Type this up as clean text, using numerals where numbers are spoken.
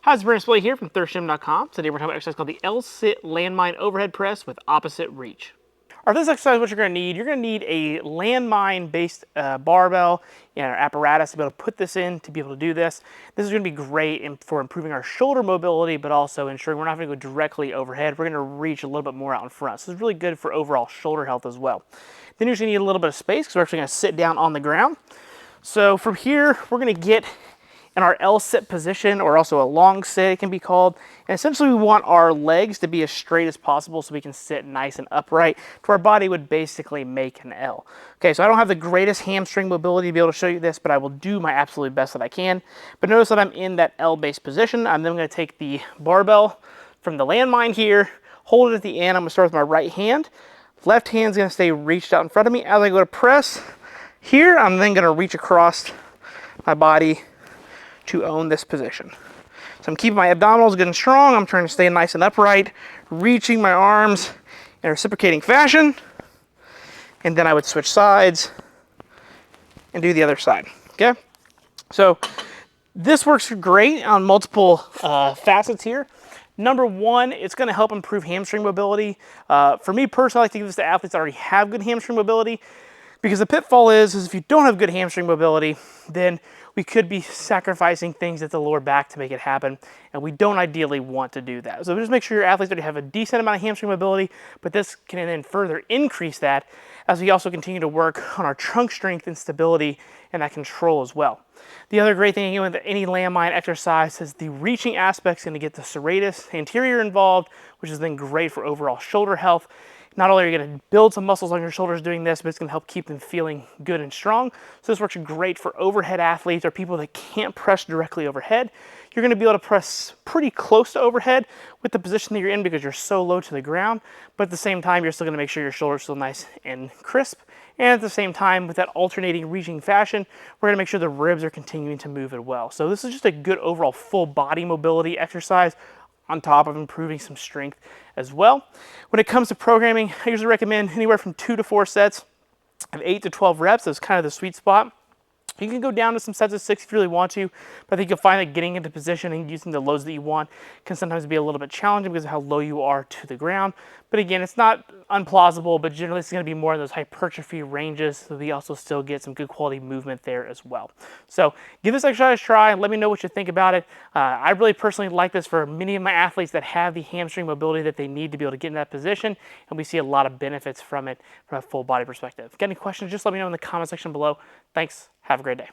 Hi, it's Brandon Splay here from thirstgym.com. Today we're talking about an exercise called the L-sit landmine overhead press with opposite reach. For this exercise, what you're going to need a landmine-based barbell and our apparatus to be able to put this in to be able to do this. This is going to be great for improving our shoulder mobility, but also ensuring we're not going to go directly overhead. We're going to reach a little bit more out in front. So it's really good for overall shoulder health as well. Then you're just going to need a little bit of space because we're actually going to sit down on the ground. So from here, we're going to get in our L-sit position, or also a long sit it can be called. And essentially we want our legs to be as straight as possible so we can sit nice and upright to our body would basically make an L. Okay, so I don't have the greatest hamstring mobility to be able to show you this, but I will do my absolute best that I can. But notice that I'm in that L-based position. I'm then going to take the barbell from the landmine here, hold it at the end. I'm going to start with my right hand. Left hand's going to stay reached out in front of me. As I go to press here, I'm then going to reach across my body to own this position. So I'm keeping my abdominals good and strong. I'm trying to stay nice and upright, reaching my arms in a reciprocating fashion. And then I would switch sides and do the other side, okay? So this works great on multiple facets here. Number one, it's going to help improve hamstring mobility. For me personally, I like to give this to athletes that already have good hamstring mobility, because the pitfall is if you don't have good hamstring mobility, then we could be sacrificing things at the lower back to make it happen, and we don't ideally want to do that. So just make sure your athletes already have a decent amount of hamstring mobility, but this can then further increase that as we also continue to work on our trunk strength and stability and that control as well. The other great thing with any landmine exercise is the reaching aspect is going to get the serratus anterior involved, which is then great for overall shoulder health. Not only are you going to build some muscles on your shoulders doing this, but it's going to help keep them feeling good and strong. So this works great for overhead athletes or people that can't press directly overhead. You're going to be able to press pretty close to overhead with the position that you're in because you're so low to the ground. But at the same time, you're still going to make sure your shoulders are still nice and crisp. And at the same time, with that alternating reaching fashion, we're going to make sure the ribs are continuing to move as well. So this is just a good overall full body mobility exercise, on top of improving some strength as well. When it comes to programming, I usually recommend anywhere from 2 to 4 sets of 8 to 12 reps. That's kind of the sweet spot. You can go down to some sets of 6 if you really want to, but I think you'll find that getting into position and using the loads that you want can sometimes be a little bit challenging because of how low you are to the ground. But again, it's not unplausible, but generally it's going to be more in those hypertrophy ranges, so we also still get some good quality movement there as well. So give this exercise a try and let me know what you think about it. I really personally like this for many of my athletes that have the hamstring mobility that they need to be able to get in that position, and we see a lot of benefits from it from a full body perspective. Got any questions, just let me know in the comment section below. Thanks. Have a great day.